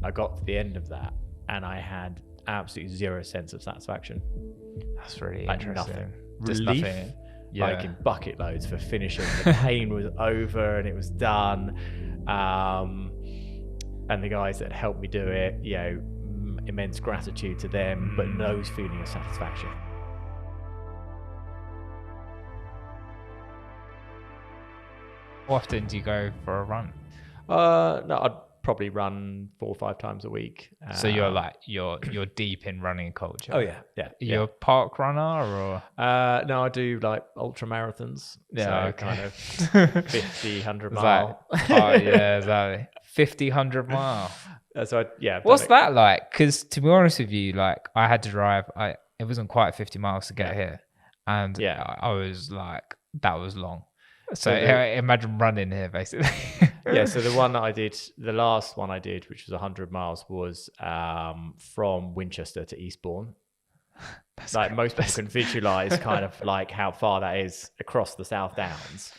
I got to the end of that and I had absolutely zero sense of satisfaction. That's really Like interesting. nothing. Just Relief, nothing. like in bucket loads for finishing. The pain was over and it was done. And the guys that helped me do it, immense gratitude to them, but no feeling of satisfaction. How often do you go for a run? No, I'd probably run 4 or 5 times a week. So you're like you're deep in running culture. Oh yeah. You're a park runner or? No, I do like ultra marathons. Yeah, so kind of 50, 100 It's mile. yeah, exactly. 50, 100 mile. So What's that like? Because to be honest with you, like I had to drive. It wasn't quite 50 miles to get here, and I was like, that was long. So imagine running here, basically. So the one that I did, the last one I did, which was 100 miles, was from Winchester to Eastbourne. Like most people can visualize kind of like how far that is across the South Downs.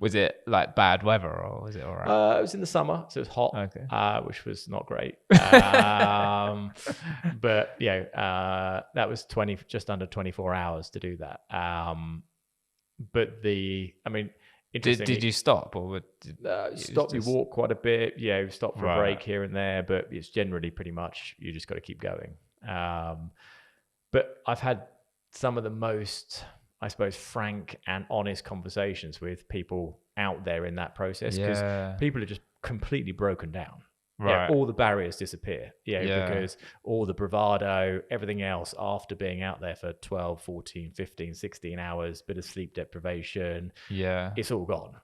Was it like bad weather or was it all right? It was in the summer, so it was hot, which was not great. But that was just under 24 hours to do that. But did you stop or stop? You walk quite a bit. Stop for a break here and there, but it's generally pretty much you just got to keep going. But I've had some of the most, I suppose, frank and honest conversations with people out there in that process because people are just completely broken down. Right. All the barriers disappear, because all the bravado, everything else after being out there for 12, 14, 15, 16 hours, bit of sleep deprivation, it's all gone.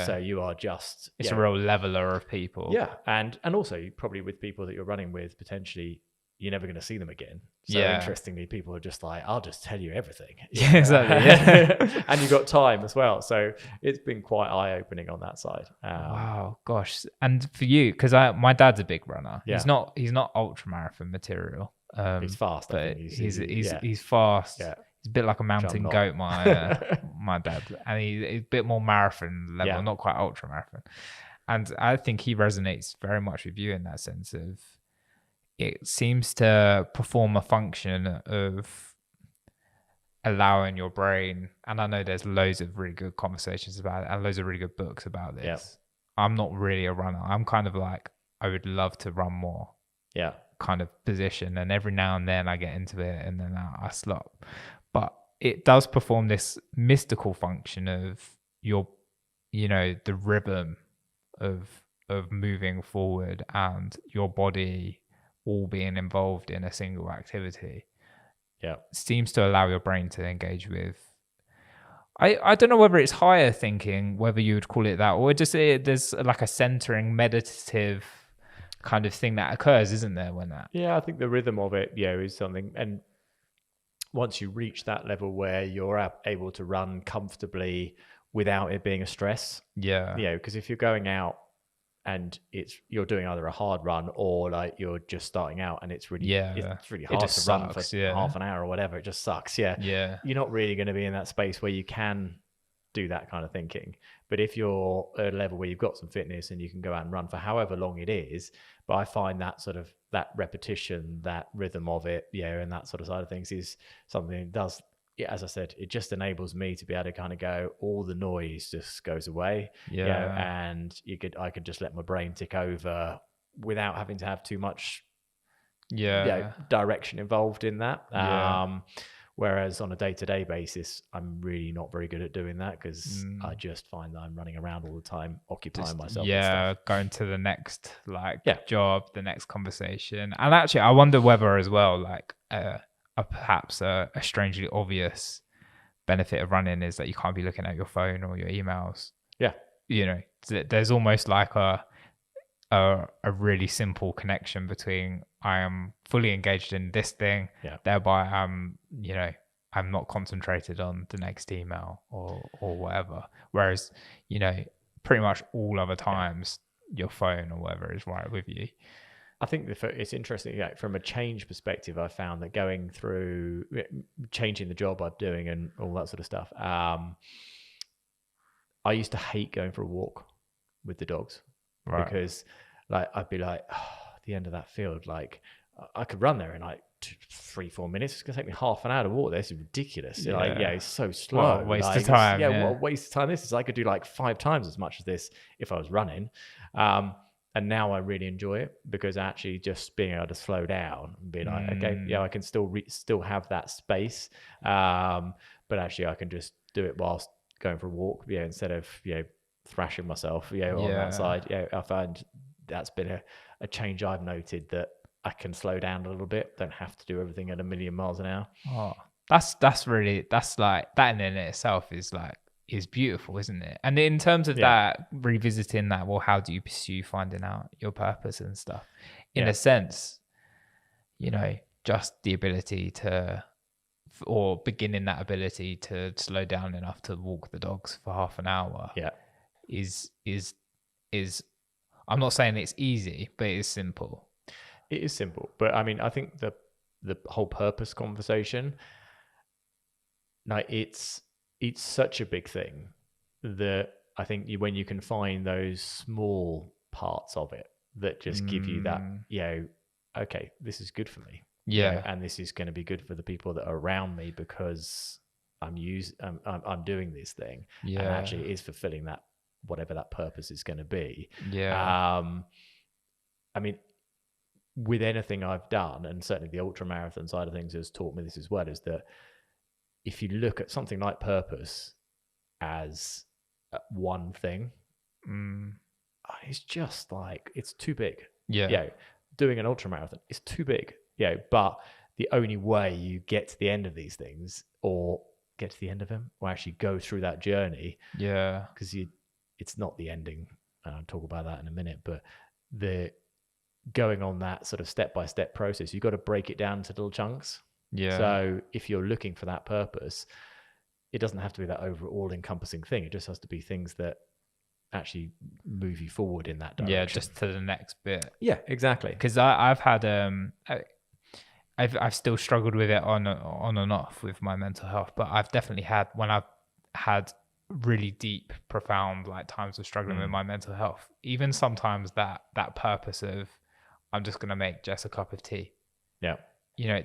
So you are just... It's a real leveler of people. Yeah, and also probably with people that you're running with, potentially you're never going to see them again. So interestingly, people are just like, I'll just tell you everything. Yeah, exactly. And you've got time as well. So it's been quite eye-opening on that side. Wow, gosh. And for you, because my dad's a big runner. Yeah. He's not ultra marathon material. He's fast. But he's fast. Yeah. He's a bit like a mountain goat, my dad. And he's a bit more marathon level, not quite ultra marathon. And I think he resonates very much with you in that sense of, it seems to perform a function of allowing your brain, and I know there's loads of really good conversations about it and loads of really good books about this. Yeah. I'm not really a runner. I'm kind of like, I would love to run more. Yeah. Kind of position. And every now and then I get into it and then I stop. But it does perform this mystical function of the rhythm of moving forward and your body all being involved in a single activity. Seems to allow your brain to engage with, I don't know whether it's higher thinking, whether you would call it that, or just there's like a centering meditative kind of thing that occurs, isn't there, when that? I think the rhythm of it is something, and once you reach that level where you're able to run comfortably without it being a stress, because if you're going out and you're doing either a hard run or like you're just starting out and it's really hard to run for half an hour or whatever, it just sucks. You're not really going to be in that space where you can do that kind of thinking. But if you're at a level where you've got some fitness and you can go out and run for however long it is, but I find that sort of that repetition, that rhythm of it, and that sort of side of things is something that does, as I said, it just enables me to be able to kind of go, all the noise just goes away. And I could just let my brain tick over without having to have too much direction involved in that. Whereas on a day-to-day basis, I'm really not very good at doing that because I just find that I'm running around all the time, occupying myself. Going to the next job, the next conversation. And actually, I wonder whether as well, like perhaps a strangely obvious benefit of running is that you can't be looking at your phone or your emails. There's almost like a really simple connection between I am fully engaged in this thing, thereby I'm not concentrated on the next email or whatever. Whereas, pretty much all other times your phone or whatever is right with you. I think it's interesting, from a change perspective, I found that going through changing the job I'm doing and all that sort of stuff, I used to hate going for a walk with the dogs because like I'd be like, at the end of that field, like I could run there in like 3-4 minutes. It's gonna take me half an hour to walk there. This is ridiculous. Like, it's so slow. What a waste of time. What a waste of time this is. I could do like 5 times as much as this if I was running. And now I really enjoy it because actually just being able to slow down and be like, okay, I can still have that space, but actually I can just do it whilst going for a walk, instead of thrashing myself, on that side. I find that's been a change I've noted, that I can slow down a little bit, don't have to do everything at 1,000,000 miles an hour. Oh, that's like that in itself is beautiful, isn't it? And in terms of that, revisiting that, well, how do you pursue finding out your purpose and stuff? In a sense, just the ability to, or beginning that ability to slow down enough to walk the dogs for half an hour. Is I'm not saying it's easy, but it's simple. It is simple, but I mean, I think the whole purpose conversation, like it's such a big thing that I think when you can find those small parts of it that just give you that, okay, this is good for me. And this is going to be good for the people that are around me because I'm doing this thing. And actually it is fulfilling that, whatever that purpose is going to be. I mean, with anything I've done, and certainly the ultra marathon side of things has taught me this as well, is that if you look at something like purpose as one thing, it's just like, it's too big. Doing an ultra marathon is too big. But the only way you get to the end of these things, or get to the end of them, or actually go through that journey, because it's not the ending, and I'll talk about that in a minute, but the going on that sort of step-by-step process, you've got to break it down into little chunks. So if you're looking for that purpose, it doesn't have to be that overall encompassing thing. It just has to be things that actually move you forward in that direction. Just to the next bit. Exactly. Because I've had I've still struggled with it on and off with my mental health, but I've definitely had, when I've had really deep, profound like times of struggling with my mental health, even sometimes that purpose of, I'm just going to make Jess a cup of tea.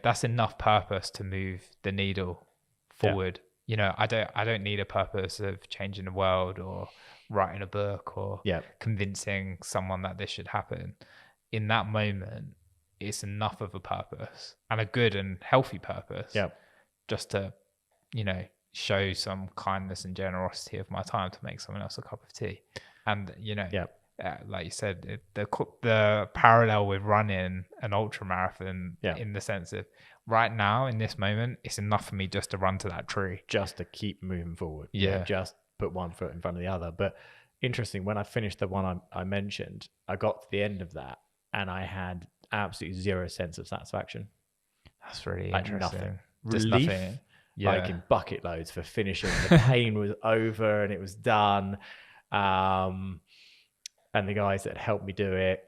That's enough purpose to move the needle forward. I don't need a purpose of changing the world or writing a book or convincing someone that this should happen. In that moment, it's enough of a purpose, and a good and healthy purpose, just to, show some kindness and generosity of my time to make someone else a cup of tea. And, like you said, the parallel with running an ultra marathon, in the sense of right now in this moment, it's enough for me just to run to that tree, just to keep moving forward. Just put one foot in front of the other. But interesting, when I finished the one I mentioned, I got to the end of that and I had absolutely zero sense of satisfaction. That's really interesting. Nothing. Relief, nothing. Like in bucket loads for finishing. The pain was over and it was done. And the guys that helped me do it,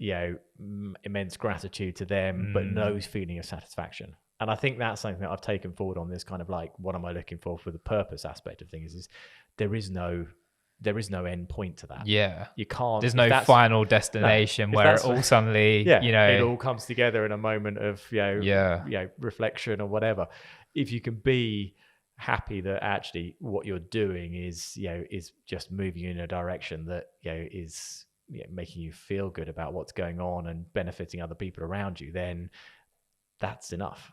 immense gratitude to them, but no feeling of satisfaction. And I think that's something that I've taken forward on this kind of like, what am I looking for the purpose aspect of things, is there is no end point to that. You can't. There's no final destination where it all suddenly, it all comes together in a moment of, reflection or whatever. If you can be happy that actually what you're doing is just moving you in a direction that, is making you feel good about what's going on and benefiting other people around you, then that's enough.